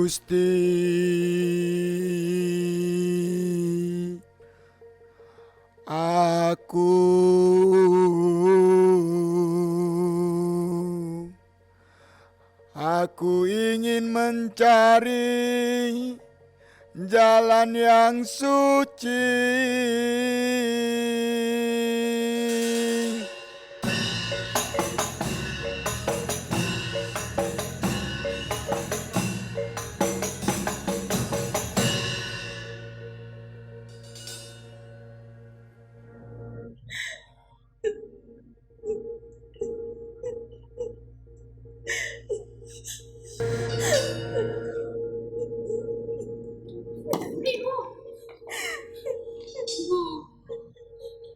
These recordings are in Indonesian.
Gusti. Aku ingin mencari jalan yang suci. Ibu, Bu,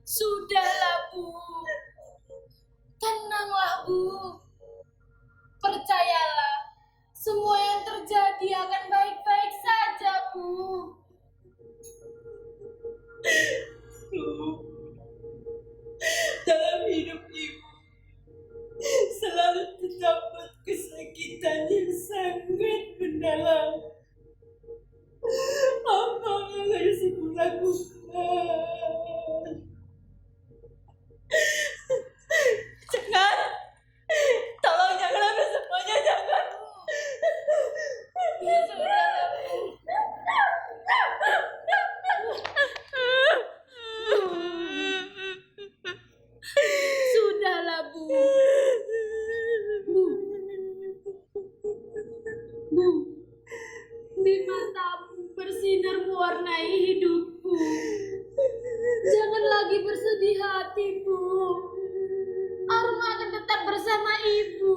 sudahlah Bu, tenanglah Bu, percayalah, semua yang terjadi akan baik-baik saja Bu. Dalam hidup ibu selalu terdapat kesakitan yang sangat mendalam. Apa yang harus ibu lakukan? Jangan, tolong jangan ambil semuanya, jangan. Ya sudahlah Bu. Sudahlah Bu. Bu, di matamu bersinar mewarnai hidupku. Jangan lagi bersedih hati Bu. Arum akan tetap bersama Ibu.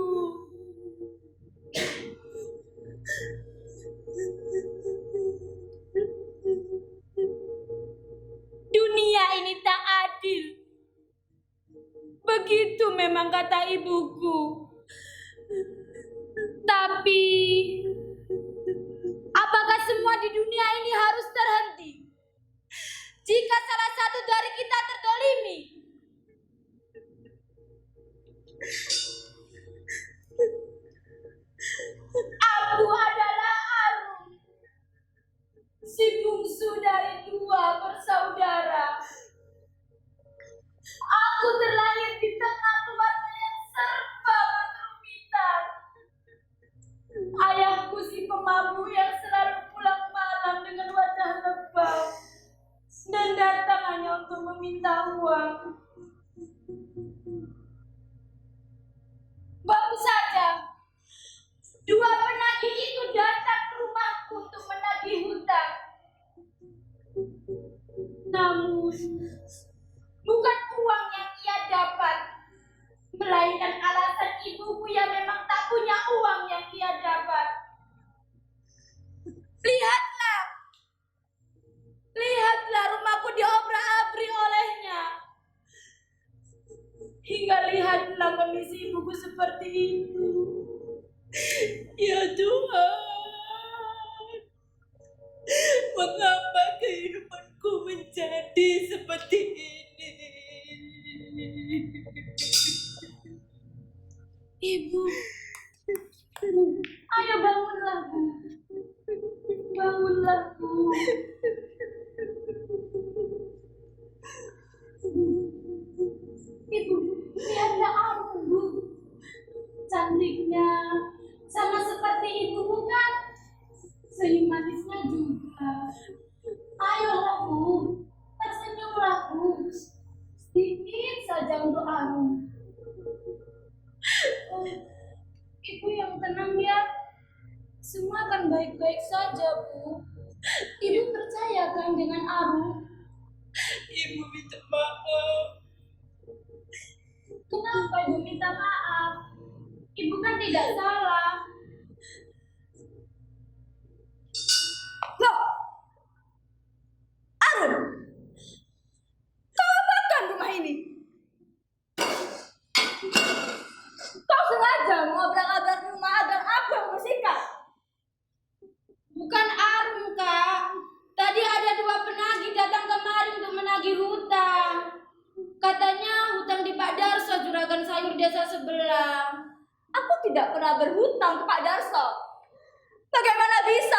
Dunia ini tak adil. Begitu memang kata ibuku. Tapi apakah semua di dunia ini harus terhenti jika salah satu dari kita terdolimi? Aku adalah Arum, si bungsu dari dua bersaudara. Aku terlahir di tengah keluarga yang serba berkerumitan. Ayahku si pemabuk yang selalu pulang malam dengan wajah lebam dan datang hanya untuk meminta uang. Baru saja dua penagih itu datang ke rumahku untuk menagih hutang. Namun bukan uang yang ia dapat, melainkan alasan ibuku yang memang tak punya uang yang ia dapat. Lihatlah rumahku diobrak-abrik olehnya. Hingga lihatlah kondisi ibuku seperti itu. Ya Tuhan, mengapa kehidupanku menjadi seperti ini? Ibu, ayo bangunlah Bu. Bangunlah Bu. Ibu, lihatlah aku Bu. Cantiknya sama seperti ibumu kan? Senyum manisnya juga. Ayolah Bu, tersenyumlah Bu. Sedikit saja untuk Arum. Ibu yang tenang ya. Semua akan baik-baik saja Bu. Ibu percaya kan dengan Arum? Ibu minta maaf. Kenapa Ibu minta maaf? Ibu kan tidak salah. Loh, Arum, kau apakan rumah ini? Kau sengaja mengobrak-abrak rumah agar aku yang bersihkan. Bukan Arum, Kak. Tadi ada dua penagih datang kemari untuk menagih hutang. Katanya hutang di Pak Darso, juragan sayur desa sebelah. Aku tidak pernah berhutang ke Pak Darso. Bagaimana bisa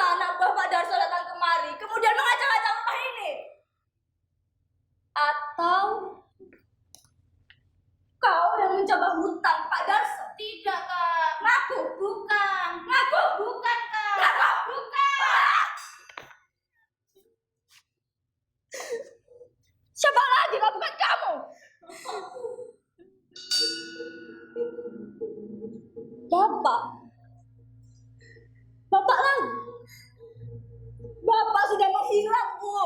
Bapak sudah menghilang, Bu.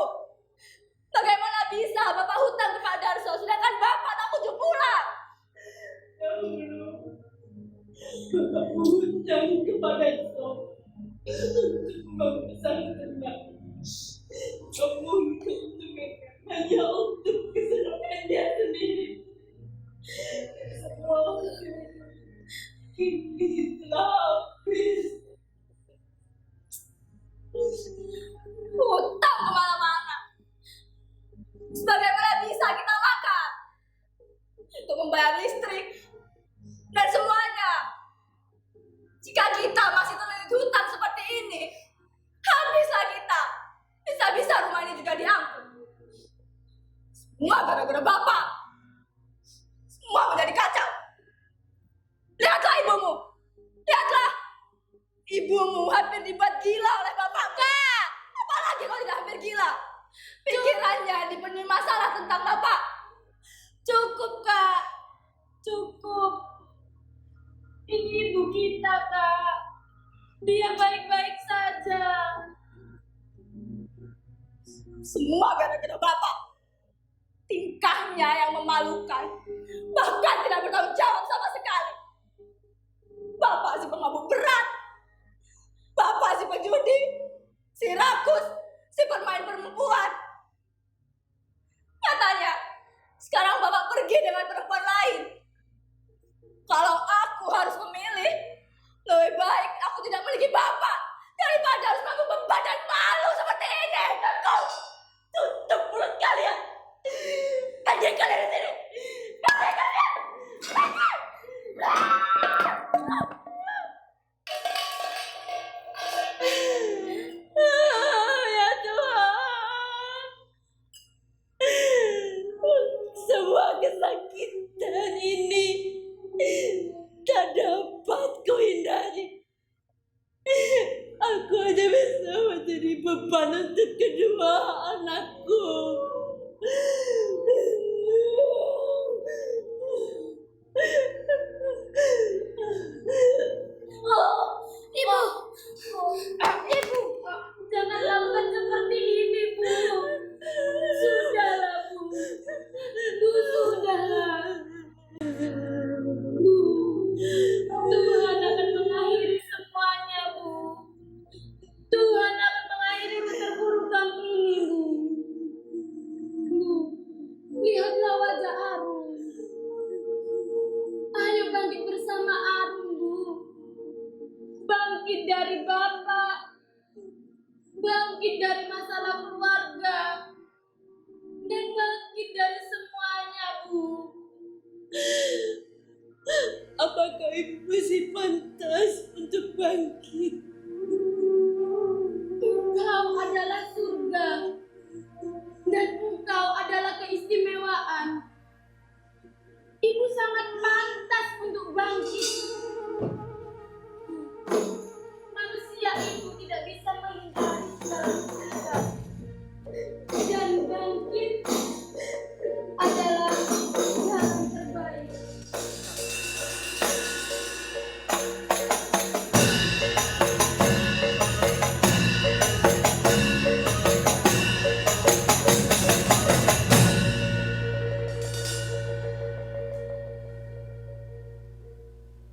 Bagaimana bisa Bapak hutang ke Pak Darso, sedangkan Bapak tak kunjung pulang? Bapak hutang kepada Sob untuk membangun pesantren. Kamu hanya untuk kesenangan dia sendiri. Semua kini telah habis. Hutang kemana-mana. Bagaimana bisa kita makan? Untuk membayar listrik dan semuanya. Jika kita masih terlilit hutang seperti ini, habislah kita. Bisa-bisa rumah ini juga diampun. Semua gara-gara Bapak. Semua menjadi kacau. Lihatlah ibumu. Lihatlah. Ibumu hampir dibuat gila oleh Bapak. Kak, apalagi kalau tidak hampir gila. Pikirannya dipenuhi masalah tentang Bapak. Cukup, Kak. Cukup. Ini ibu kita, Kak. Dia baik-baik saja. Semua gara-gara Bapak. Tingkahnya yang memalukan. Bahkan tidak bertanggung jawab sama sekali. Bapak si pemabuk berat. Bapak si penjudi. Si rakus. Si pemain perempuan. Katanya, sekarang Bapak pergi dengan perempuan lain. Kalau aku harus memilih, lebih baik aku tidak memiliki Bapak daripada harus menanggung beban dan malu seperti ini. Kau tutup mulut kalian. Pergi kalian di sini. Pergi kalian. Pergi. Ya Tuhan, semua kesakitan ini tak dapat kau hindari. Aku hanya bisa menjadi beban untuk kedua anakku. Ibu. Ibu, jangan lakukan seperti ini, Bu. Sudahlah, Bu. Bu, sudahlah. Bu, Tuhan akan mengakhiri semuanya, Bu. Tuhan akan mengakhiri keterpurukan ini, Bu. Bu, lihatlah wajah Arum. Ayo bangkit bersama Arum, Bu. Bangkit dari Bapak. Bangkit dari masalah keluarga. Dan bangkit dari semuanya, Bu. Apakah ibu masih pantas untuk bangkit?